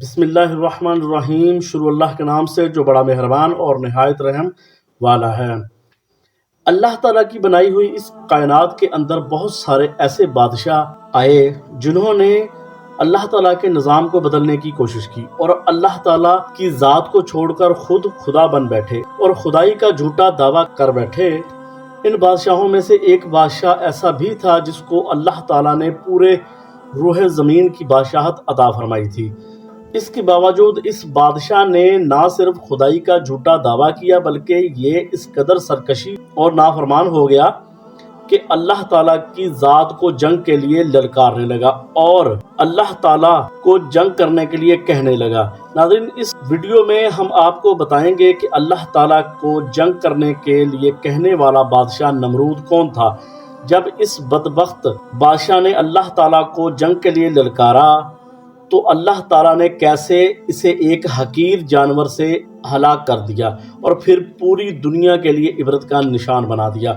بسم اللہ الرحمن الرحیم۔ شروع اللہ کے نام سے جو بڑا مہربان اور نہایت رحم والا ہے۔ اللہ تعالیٰ کی بنائی ہوئی اس کائنات کے اندر بہت سارے ایسے بادشاہ آئے جنہوں نے اللہ تعالیٰ کے نظام کو بدلنے کی کوشش کی اور اللہ تعالیٰ کی ذات کو چھوڑ کر خود خدا بن بیٹھے اور خدائی کا جھوٹا دعویٰ کر بیٹھے۔ ان بادشاہوں میں سے ایک بادشاہ ایسا بھی تھا جس کو اللہ تعالیٰ نے پورے روح زمین کی بادشاہت عطا فرمائی تھی۔ اس کے باوجود اس بادشاہ نے نہ صرف خدائی کا جھوٹا دعویٰ کیا بلکہ یہ اس قدر سرکشی اور نافرمان ہو گیا کہ اللہ تعالیٰ کی ذات کو جنگ کے لیے للکارنے لگا اور اللہ تعالیٰ کو جنگ کرنے کے لیے کہنے لگا۔ ناظرین، اس ویڈیو میں ہم آپ کو بتائیں گے کہ اللہ تعالیٰ کو جنگ کرنے کے لیے کہنے والا بادشاہ نمرود کون تھا۔ جب اس بدبخت بادشاہ نے اللہ تعالیٰ کو جنگ کے لیے للکارا تو اللہ تعالیٰ نے کیسے اسے ایک حقیر جانور سے ہلاک کر دیا اور پھر پوری دنیا کے لیے عبرت کا نشان بنا دیا۔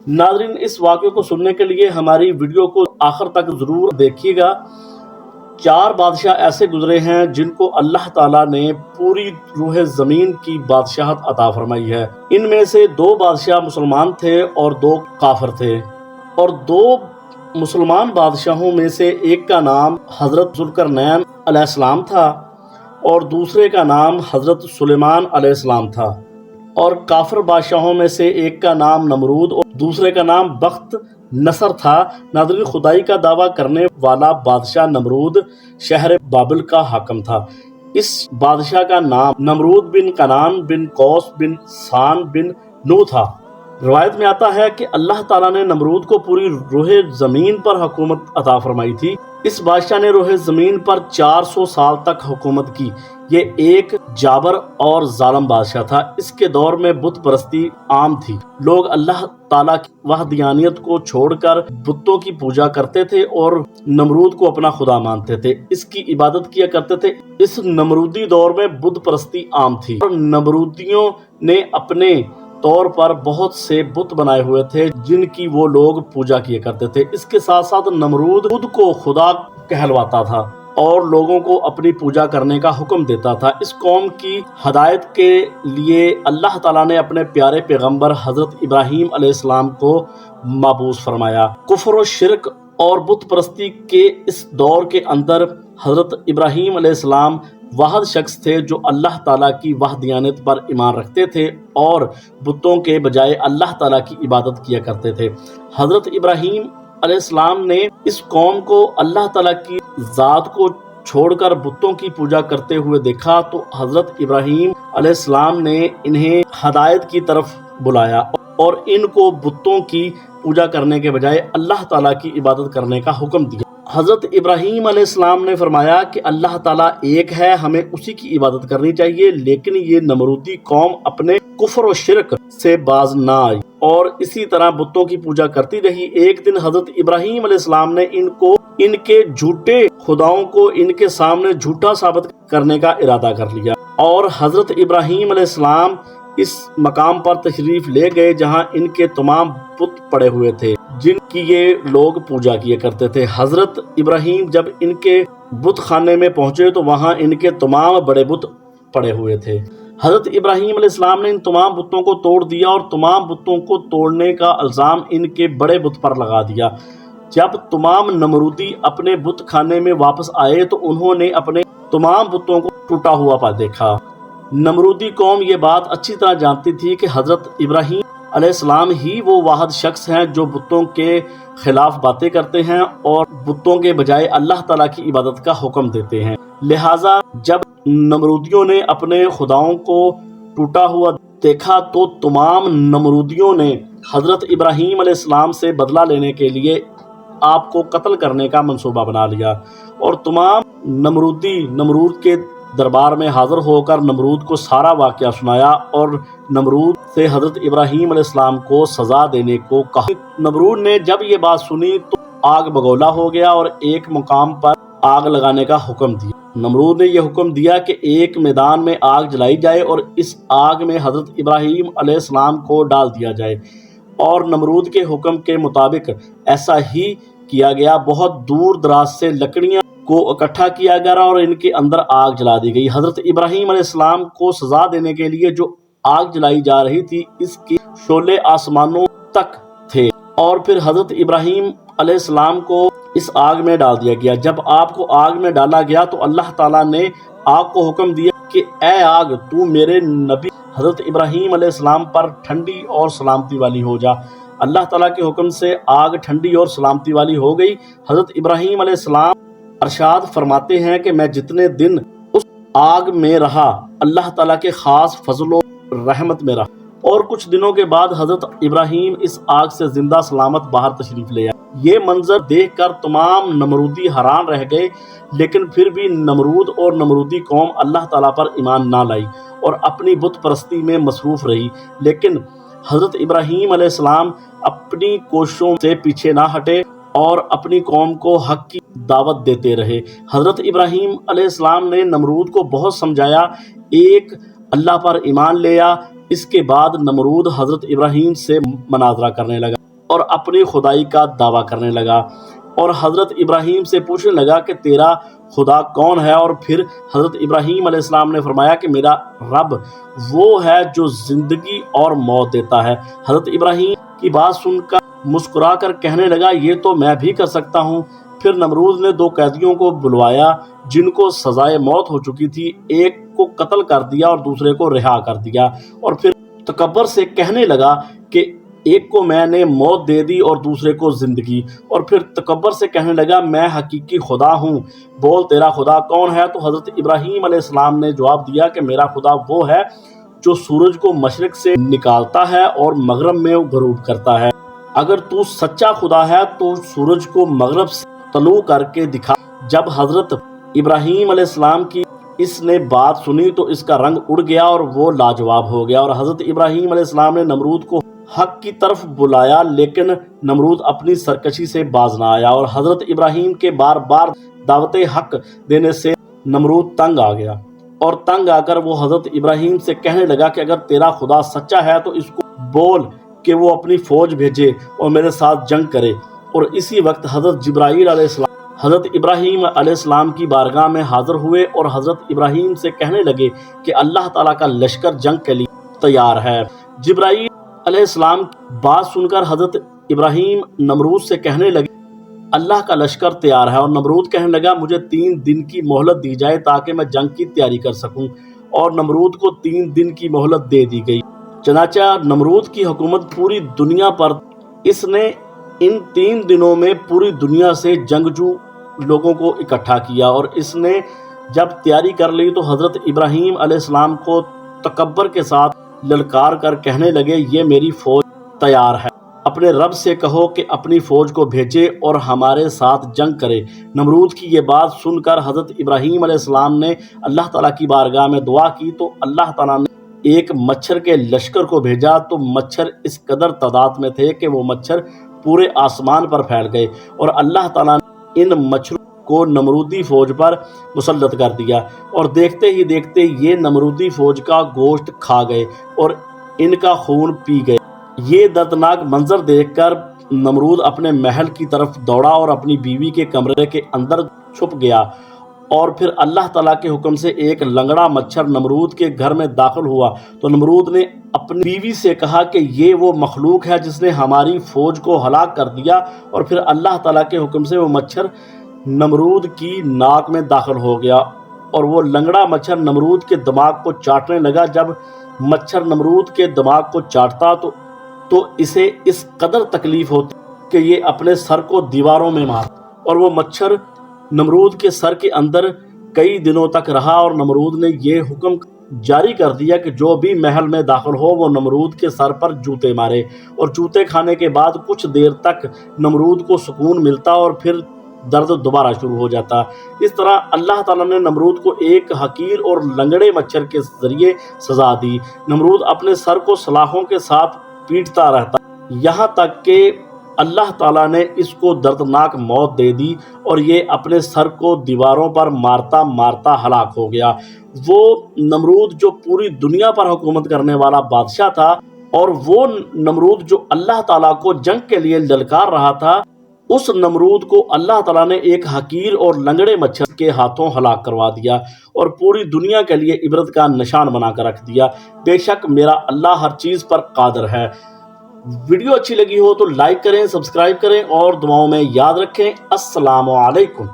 ناظرین، اس واقعے کو سننے کے لیے ہماری ویڈیو کو آخر تک ضرور دیکھیے گا۔ 4 بادشاہ ایسے گزرے ہیں جن کو اللہ تعالیٰ نے پوری روح زمین کی بادشاہت عطا فرمائی ہے۔ ان میں سے 2 بادشاہ مسلمان تھے اور 2 کافر تھے، اور 2 مسلمان بادشاہوں میں سے ایک کا نام حضرت ذوالقرنین علیہ السلام تھا اور دوسرے کا نام حضرت سلیمان علیہ السلام تھا، اور کافر بادشاہوں میں سے ایک کا نام نمرود اور دوسرے کا نام بخت نصر تھا۔ ناظرین، خدائی کا دعویٰ کرنے والا بادشاہ نمرود شہر بابل کا حاکم تھا۔ اس بادشاہ کا نام نمرود بن کنان بن قوس بن سان بن نو تھا۔ روایت میں آتا ہے کہ اللہ تعالیٰ نے نمرود کو پوری روح زمین پر حکومت عطا فرمائی تھی۔ اس بادشاہ نے روح زمین پر 400 سال تک حکومت کی۔ یہ ایک جابر اور ظالم بادشاہ تھا۔ اس کے دور میں بت پرستی عام تھی۔ لوگ اللہ تعالیٰ کی وحدانیت کو چھوڑ کر بتوں کی پوجا کرتے تھے اور نمرود کو اپنا خدا مانتے تھے، اس کی عبادت کیا کرتے تھے۔ اس نمرودی دور میں بت پرستی عام تھی اور نمرودیوں نے اپنے طور پر بہت سے بت بنائے ہوئے تھے جن کی وہ لوگ پوجا کیا کرتے تھے۔ اس کے ساتھ ساتھ نمرود خود کو خدا کہلواتا تھا اور لوگوں کو اپنی پوجا کرنے کا حکم دیتا تھا۔ اس قوم کی ہدایت کے لیے اللہ تعالیٰ نے اپنے پیارے پیغمبر حضرت ابراہیم علیہ السلام کو مبعوث فرمایا۔ کفر و شرک اور بت پرستی کے اس دور کے اندر حضرت ابراہیم علیہ السلام واحد شخص تھے جو اللہ تعالیٰ کی وحدانیت پر ایمان رکھتے تھے اور بتوں کے بجائے اللہ تعالیٰ کی عبادت کیا کرتے تھے۔ حضرت ابراہیم علیہ السلام نے اس قوم کو اللہ تعالیٰ کی ذات کو چھوڑ کر بتوں کی پوجا کرتے ہوئے دیکھا تو حضرت ابراہیم علیہ السلام نے انہیں ہدایت کی طرف بلایا اور ان کو بتوں کی پوجا کرنے کے بجائے اللہ تعالیٰ کی عبادت کرنے کا حکم دیا۔ حضرت ابراہیم علیہ السلام نے فرمایا کہ اللہ تعالیٰ ایک ہے، ہمیں اسی کی عبادت کرنی چاہیے، لیکن یہ نمرودی قوم اپنے کفر و شرک سے باز نہ آئی اور اسی طرح بتوں کی پوجا کرتی رہی۔ ایک دن حضرت ابراہیم علیہ السلام نے ان کے جھوٹے خداؤں کو ان کے سامنے جھوٹا ثابت کرنے کا ارادہ کر لیا اور حضرت ابراہیم علیہ السلام اس مقام پر تشریف لے گئے جہاں ان کے تمام بت پڑے ہوئے تھے جن کی یہ لوگ پوجا کیا کرتے تھے۔ حضرت ابراہیم جب ان کے بت خانے میں پہنچے تو وہاں ان کے تمام بڑے بت پڑے ہوئے تھے۔ حضرت ابراہیم علیہ السلام نے ان تمام بتوں کو توڑ دیا اور تمام بتوں کو توڑنے کا الزام ان کے بڑے بت پر لگا دیا۔ جب تمام نمرودی اپنے بت خانے میں واپس آئے تو انہوں نے اپنے تمام بتوں کو ٹوٹا ہوا پا دیکھا۔ نمرودی قوم یہ بات اچھی طرح جانتی تھی کہ حضرت ابراہیم علیہ السلام ہی وہ واحد شخص ہیں جو بتوں کے خلاف باتیں کرتے ہیں اور بتوں کے بجائے اللہ تعالیٰ کی عبادت کا حکم دیتے ہیں۔ لہٰذا جب نمرودیوں نے اپنے خداؤں کو ٹوٹا ہوا دیکھا تو تمام نمرودیوں نے حضرت ابراہیم علیہ السلام سے بدلہ لینے کے لیے آپ کو قتل کرنے کا منصوبہ بنا لیا اور تمام نمرودی نمرود کے دربار میں حاضر ہو کر نمرود کو سارا واقعہ سنایا اور نمرود سے حضرت ابراہیم علیہ السلام کو سزا دینے کو کہا۔ نمرود نے جب یہ بات سنی تو آگ بگولا ہو گیا اور ایک مقام پر آگ لگانے کا حکم دیا۔ نمرود نے یہ حکم دیا کہ ایک میدان میں آگ جلائی جائے اور اس آگ میں حضرت ابراہیم علیہ السلام کو ڈال دیا جائے، اور نمرود کے حکم کے مطابق ایسا ہی کیا گیا۔ بہت دور دراز سے لکڑیاں کو اکٹھا کیا گیا اور ان کے اندر آگ جلا دی گئی۔ حضرت ابراہیم علیہ السلام کو سزا دینے کے لیے جو آگ جلائی جا رہی تھی اس کے شعلے آسمانوں تک تھے، اور پھر حضرت ابراہیم علیہ السلام کو اس آگ میں ڈال دیا گیا۔ جب آپ کو آگ میں ڈالا گیا تو اللہ تعالیٰ نے آگ کو حکم دیا کہ اے آگ تو میرے نبی حضرت ابراہیم علیہ السلام پر ٹھنڈی اور سلامتی والی ہو جا۔ اللہ تعالیٰ کے حکم سے آگ ٹھنڈی اور سلامتی والی ہو گئی۔ حضرت ابراہیم علیہ السلام ارشاد فرماتے ہیں کہ میں جتنے دن اس آگ میں رہا اللہ تعالیٰ کے خاص فضل و رحمت میں رہا، اور کچھ دنوں کے بعد حضرت ابراہیم اس آگ سے زندہ سلامت باہر تشریف لے آئے۔ یہ منظر دیکھ کر تمام نمرودی حیران رہ گئے، لیکن پھر بھی نمرود اور نمرودی قوم اللہ تعالیٰ پر ایمان نہ لائی اور اپنی بت پرستی میں مصروف رہی۔ لیکن حضرت ابراہیم علیہ السلام اپنی کوششوں سے پیچھے نہ ہٹے اور اپنی قوم کو حق کی دعوت دیتے رہے۔ حضرت ابراہیم علیہ السلام نے نمرود کو بہت سمجھایا، ایک اللہ پر ایمان لیا۔ اس کے بعد نمرود حضرت ابراہیم سے مناظرہ کرنے لگا اور اپنی خدائی کا دعویٰ کرنے لگا، اور حضرت ابراہیم سے پوچھنے لگا کہ تیرا خدا کون ہے؟ اور پھر حضرت ابراہیم علیہ السلام نے فرمایا کہ میرا رب وہ ہے جو زندگی اور موت دیتا ہے۔ حضرت ابراہیم کی بات سن کر مسکرا کر کہنے لگا یہ تو میں بھی کر سکتا ہوں۔ پھر نمرود نے 2 قیدیوں کو بلوایا جن کو سزائے موت ہو چکی تھی، ایک کو قتل کر دیا اور دوسرے کو رہا کر دیا، اور پھر تکبر سے کہنے لگا کہ ایک کو میں نے موت دے دی اور دوسرے کو زندگی، اور پھر تکبر سے کہنے لگا میں حقیقی خدا ہوں، بول تیرا خدا کون ہے؟ تو حضرت ابراہیم علیہ السلام نے جواب دیا کہ میرا خدا وہ ہے جو سورج کو مشرق سے نکالتا ہے اور مغرب میں غروب کرتا ہے۔ اگر تو سچا خدا ہے تو سورج کو مغرب سے طلوع کر کے دکھا۔ جب حضرت ابراہیم علیہ السلام کی اس نے بات سنی تو اس کا رنگ اڑ گیا اور وہ لاجواب ہو گیا، اور حضرت ابراہیم علیہ السلام نے نمرود کو حق کی طرف بلایا، لیکن نمرود اپنی سرکشی سے باز نہ آیا، اور حضرت ابراہیم کے بار بار دعوت حق دینے سے نمرود تنگ آ گیا، اور تنگ آ کر وہ حضرت ابراہیم سے کہنے لگا کہ اگر تیرا خدا سچا ہے تو اس کو بول کہ وہ اپنی فوج بھیجے اور میرے ساتھ جنگ کرے۔ اور اسی وقت حضرت جبرائیل علیہ السلام حضرت ابراہیم علیہ السلام کی بارگاہ میں حاضر ہوئے اور حضرت ابراہیم سے کہنے لگے کہ اللہ تعالیٰ کا لشکر جنگ کے لیے تیار ہے۔ جبرائیل علیہ السلام بات سن کر حضرت ابراہیم نمرود سے کہنے لگے اللہ کا لشکر تیار ہے، اور نمرود کہنے لگا مجھے 3 دن کی مہلت دی جائے تاکہ میں جنگ کی تیاری کر سکوں، اور نمرود کو 3 دن کی مہلت دے دی گئی۔ چنانچہ نمرود کی حکومت پوری دنیا پر، اس نے ان 3 دنوں میں پوری دنیا سے جنگجو لوگوں کو اکٹھا کیا، اور اس نے جب تیاری کر لی تو حضرت ابراہیم علیہ السلام کو تکبر کے ساتھ للکار کر کہنے لگے یہ میری فوج تیار ہے، اپنے رب سے کہو کہ اپنی فوج کو بھیجے اور ہمارے ساتھ جنگ کرے۔ نمرود کی یہ بات سن کر حضرت ابراہیم علیہ السلام نے اللہ تعالیٰ کی بارگاہ میں دعا کی تو اللہ تعالیٰ نے ایک مچھر کے لشکر کو بھیجا، تو مچھر اس قدر تعداد میں تھے کہ وہ مچھر پورے آسمان پر پھیل گئے، اور اللہ تعالیٰ نے ان مچھروں کو نمرودی فوج پر مسلط کر دیا، اور دیکھتے ہی دیکھتے یہ نمرودی فوج کا گوشت کھا گئے اور ان کا خون پی گئے۔ یہ دردناک منظر دیکھ کر نمرود اپنے محل کی طرف دوڑا اور اپنی بیوی کے کمرے کے اندر چھپ گیا، اور پھر اللہ تعالیٰ کے حکم سے ایک لنگڑا مچھر نمرود کے گھر میں داخل ہوا، تو نمرود نے اپنی بیوی سے کہا کہ یہ وہ مخلوق ہے جس نے ہماری فوج کو ہلاک کر دیا، اور پھر اللہ تعالیٰ کے حکم سے وہ مچھر نمرود کی ناک میں داخل ہو گیا، اور وہ لنگڑا مچھر نمرود کے دماغ کو چاٹنے لگا۔ جب مچھر نمرود کے دماغ کو چاٹتا تو اسے اس قدر تکلیف ہوتی کہ یہ اپنے سر کو دیواروں میں مارتا، اور وہ مچھر نمرود کے سر کے اندر کئی دنوں تک رہا، اور نمرود نے یہ حکم جاری کر دیا کہ جو بھی محل میں داخل ہو وہ نمرود کے سر پر جوتے مارے، اور جوتے کھانے کے بعد کچھ دیر تک نمرود کو سکون ملتا اور پھر درد دوبارہ شروع ہو جاتا۔ اس طرح اللہ تعالیٰ نے نمرود کو ایک حقیر اور لنگڑے مچھر کے ذریعے سزا دی۔ نمرود اپنے سر کو سلاخوں کے ساتھ پیٹتا رہتا یہاں تک کہ اللہ تعالیٰ نے اس کو دردناک موت دے دی، اور یہ اپنے سر کو دیواروں پر مارتا مارتا ہلاک ہو گیا۔ وہ نمرود جو پوری دنیا پر حکومت کرنے والا بادشاہ تھا، اور وہ نمرود جو اللہ تعالیٰ کو جنگ کے لیے للکار رہا تھا، اس نمرود کو اللہ تعالیٰ نے ایک حقیر اور لنگڑے مچھر کے ہاتھوں ہلاک کروا دیا اور پوری دنیا کے لیے عبرت کا نشان بنا کر رکھ دیا۔ بے شک میرا اللہ ہر چیز پر قادر ہے۔ ویڈیو اچھی لگی ہو تو لائک کریں، سبسکرائب کریں اور دعاؤں میں یاد رکھیں۔ السلام علیکم۔